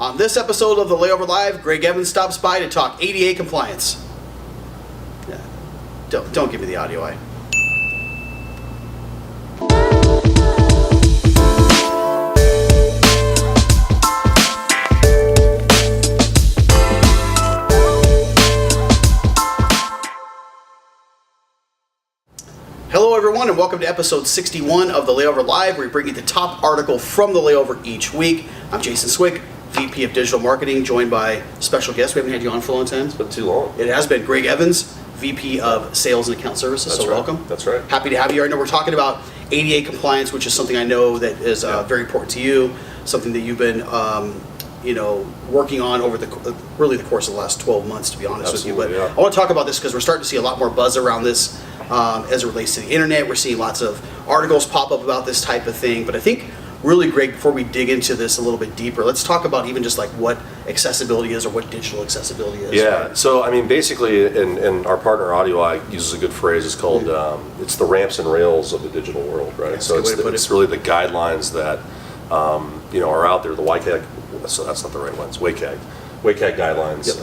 On this episode of the Layover Live, Greg Evans stops by to talk ADA compliance. Yeah. Don't give me the audio eye. Hello everyone and welcome to episode 61 of the Layover Live, where we bring you the top article from the Layover each week. I'm Jason Swick, VP of Digital Marketing, joined by special guest. We haven't had you on for a long time. It's been too long. It has been. Greg Evans, VP of Sales and Account Services. That's so right. Welcome. That's right. Happy to have you. I know we're talking about ADA compliance, which is something I know that is very important to you, something that you've been working on over the course of the last 12 months, to be honest with you. But I want to talk about this because we're starting to see a lot more buzz around this as it relates to the internet. We're seeing lots of articles pop up about this type of thing. But I think really, Greg, before we dig into this a little bit deeper, let's talk about even just like what accessibility is or what digital accessibility is. Yeah, right? so I mean, basically, and our partner AudioEye uses a good phrase. It's called, it's the ramps and rails of the digital world, right? That's so it's really the guidelines that, are out there, the YCAG, so that's not the right one, it's WCAG guidelines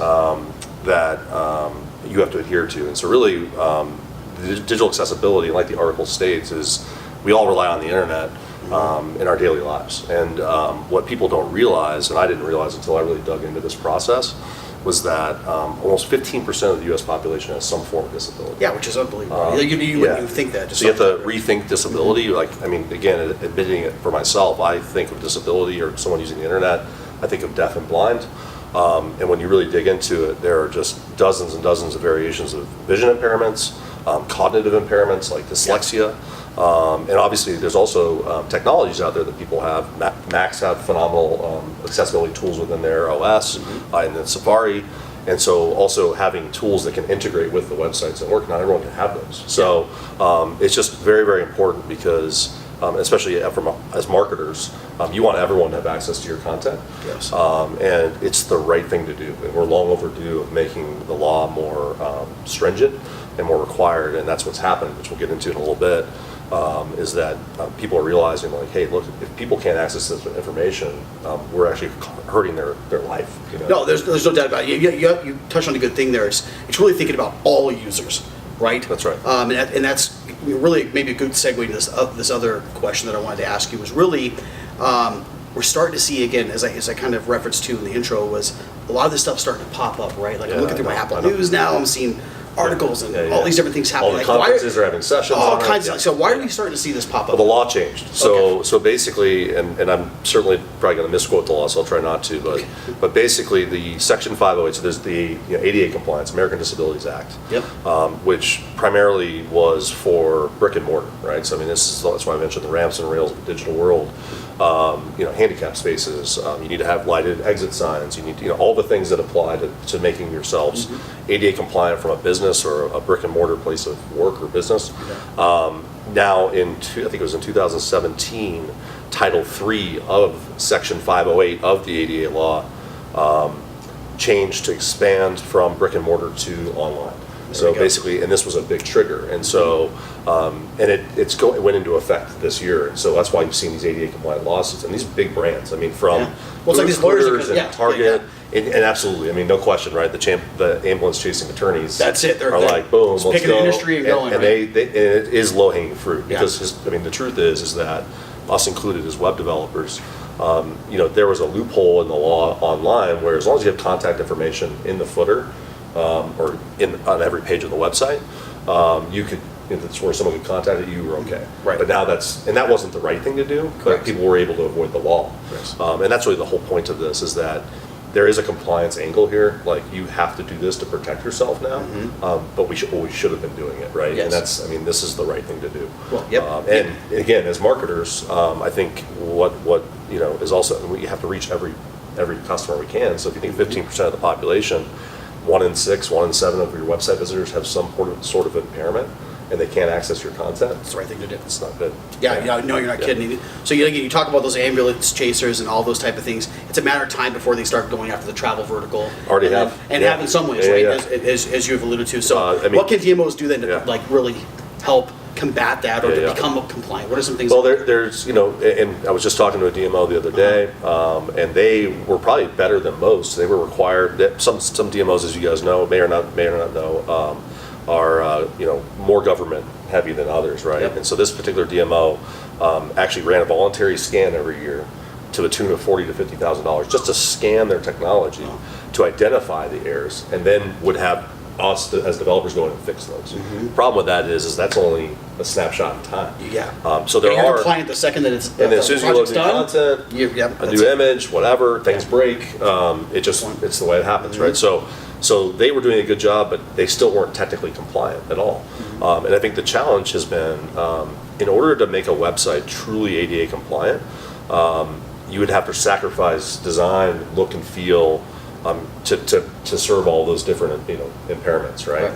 that you have to adhere to. And so really, the digital accessibility, like the article states, is we all rely on the internet in our daily lives. And what people don't realize, and I didn't realize until I really dug into this process, was that almost 15% of the U.S. population has some form of disability. Yeah, which is unbelievable. You wouldn't think that. So you have to rethink disability. Again, admitting it for myself, I think of disability or someone using the internet, I think of deaf and blind. And when you really dig into it, there are just dozens and dozens of variations of vision impairments, cognitive impairments like dyslexia. And obviously there's also technologies out there that people have. Macs have phenomenal accessibility tools within their OS and then Safari. And so also having tools that can integrate with the websites that work, not everyone can have those. So it's just very, very important because especially as marketers, you want everyone to have access to your content. Yes. And it's the right thing to do. And we're long overdue of making the law more stringent and more required, and that's what's happened, which we'll get into in a little bit, is that people are realizing, like, hey, look, if people can't access this information, we're actually hurting their life. No, there's no doubt about it. You touched on a good thing there. It's really thinking about all users, right? That's right. And that's really maybe a good segue to this other question that I wanted to ask you was really, we're starting to see, again, as I kind of referenced to in the intro, was a lot of this stuff starting to pop up, right? Like I'm looking through my Apple News now, I'm seeing articles and all these different things happening. All the conferences are having sessions. All kinds of. So why are we starting to see this pop up? Well, the law changed. So basically, and I'm certainly probably going to misquote the law, so I'll try not to. But basically, the Section 508. So there's the ADA compliance, American Disabilities Act, which primarily was for brick and mortar, right? So I mean, that's why I mentioned the ramps and rails of the digital world. Handicap spaces. You need to have lighted exit signs. You need all the things that apply to making yourselves ADA compliant from a business or a brick and mortar place of work or business. Now, I think it was in 2017, Title III of Section 508 of the ADA law changed to expand from brick and mortar to online. So basically, and this was a big trigger, and so it went into effect this year. So that's why you've seen these ADA compliant lawsuits and these big brands. I mean, from it's like these lawyers and Target, and absolutely. I mean, no question, right? The ambulance chasing attorneys. That's it. They're like, boom, let's picking go. the industry and going. And it is low hanging fruit because the truth is that us included as web developers. There was a loophole in the law online where as long as you have contact information in the footer. Or on every page of the website, you could, if it's where someone could contact you, were okay. Right. But now that wasn't the right thing to do. But people were able to avoid the law. And that's really the whole point of this, is that there is a compliance angle here. Like, you have to do this to protect yourself now. But we should have been doing it, right? Yes. And this is the right thing to do. Well, and again, as marketers, I think what is also, we have to reach every customer we can. So if you think 15% of the population, 1 in 6, 1 in 7 of your website visitors have some sort of impairment, and they can't access your content. It's the right thing to do. It's not good. No, you're not kidding. So you talk about those ambulance chasers and all those type of things. It's a matter of time before they start going after the travel vertical. Already have. And have in some ways, right? As you've alluded to. So what can DMOs do then to really help combat that or to Yeah. become compliant? What are some things? Well, there's, and I was just talking to a DMO the other day, and they were probably better than most. They were required, some DMOs, as you guys know, may or not know, are, more government heavy than others, right? Yep. And so this particular DMO actually ran a voluntary scan every year to the tune of $40,000 to $50,000 just to scan their technology to identify the errors, and then would have us as developers go in and fix those. The problem with that is that's only a snapshot in time. Yeah. So there you're are compliant the second that it's and as soon as you load new content, a new image, whatever, things break. It's the way it happens, right? So they were doing a good job, but they still weren't technically compliant at all. And I think the challenge has been, in order to make a website truly ADA compliant, you would have to sacrifice design, look and feel, to serve all those different impairments, right?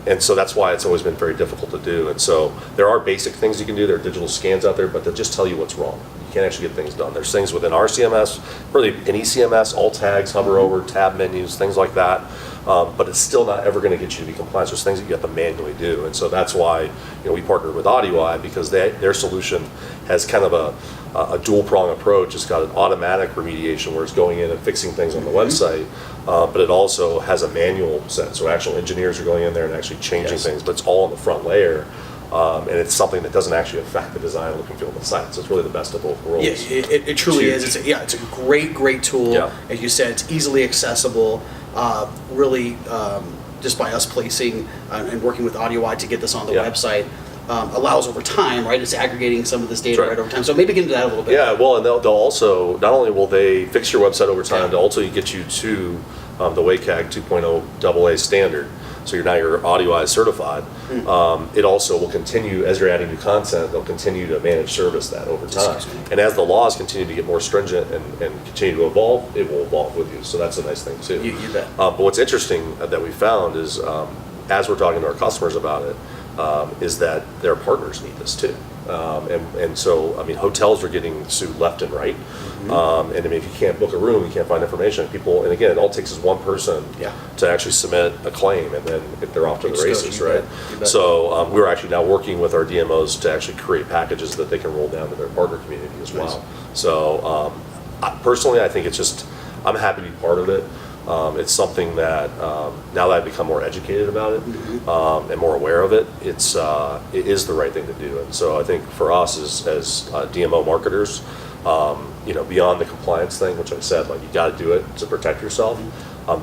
And so that's why it's always been very difficult to do. And so there are basic things you can do. There are digital scans out there, but they just tell you what's wrong. You can't actually get things done. There's things within our CMS, really any CMS, alt tags, hover over, tab menus, things like that. But it's still not ever going to get you to be compliant. There's things that you have to manually do. And so that's why we partnered with AudioEye, because their solution has kind of a dual prong approach. It's got an automatic remediation where it's going in and fixing things on the website, but it also has a manual set. So actual engineers are going in there and actually changing things, but it's all on the front layer. And it's something that doesn't actually affect the design, look and feel of the site. So it's really the best of both worlds. Yeah, it truly is. It's a great tool. Yeah. As you said, it's easily accessible. Really, just by us placing and working with AudioEye to get this on the website, allows over time, right? It's aggregating some of this data right over time. So maybe get into that a little bit. Yeah, well, and they'll also, not only will they fix your website over time, they'll also get you to the WCAG 2.0 AA standard. So you're AudioEye certified. It also will continue, as you're adding new content, they'll continue to manage service that over time. And as the laws continue to get more stringent and continue to evolve, it will evolve with you. So that's a nice thing too. You bet. But what's interesting that we found is, as we're talking to our customers about it, is that their partners need this too. And so, I mean, hotels are getting sued left and right. And I mean, if you can't book a room, you can't find information. And again, it all takes is one person to actually submit a claim, and then they're off to the races, right? So we're actually now working with our DMOs to actually create packages that they can roll down to their partner community as well. So personally, I think I'm happy to be part of it. It's something that now that I've become more educated about it and more aware of it, it is the right thing to do. And so I think for us as DMO marketers, beyond the compliance thing, which I said, like, you got to do it to protect yourself.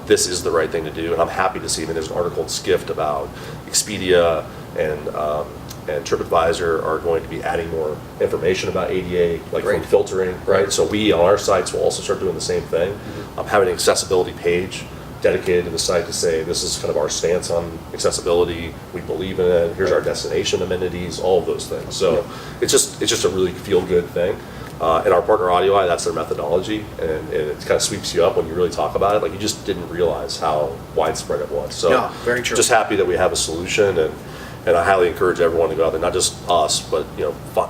This is the right thing to do, and I'm happy to see. I mean, there's an article in Skift about Expedia and TripAdvisor are going to be adding more information about ADA, like from filtering, right? So we on our sites will also start doing the same thing. Having an accessibility page dedicated to the site to say, this is kind of our stance on accessibility, we believe in it, here's our destination amenities, all of those things. So it's just a really feel-good thing. And our partner AudioEye, that's their methodology, and it kind of sweeps you up when you really talk about it. Like, you just didn't realize how widespread it was. So very true. Just happy that we have a solution, and I highly encourage everyone to go out there, not just us, but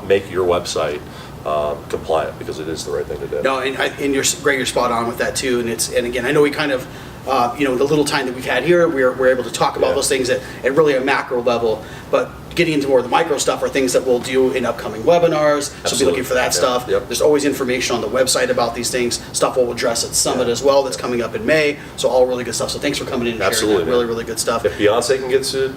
make your website compliant, because it is the right thing to do. No, and you're great. You're spot on with that too. And again, I know we kind of, the little time that we've had here, we're able to talk about those things at really a macro level. But getting into more of the micro stuff are things that we'll do in upcoming webinars. So be looking for that stuff. There's always information on the website about these things. Stuff we'll address at Summit as well. That's coming up in May. So all really good stuff. So thanks for coming in and sharing that. Really, really good stuff. If Beyonce can get sued,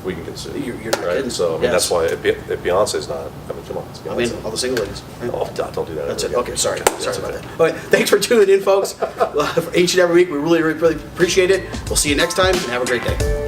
we can get sued. You're not right? kidding. So I mean, that's why if Beyonce's not, I mean, come on, it's Beyonce. I mean, all the single ladies. Oh, don't do that. That's it. Okay, sorry about that. Okay, thanks for tuning in, folks. Each and every week, we really, really, really appreciate it. We'll see you next time, and have a great day.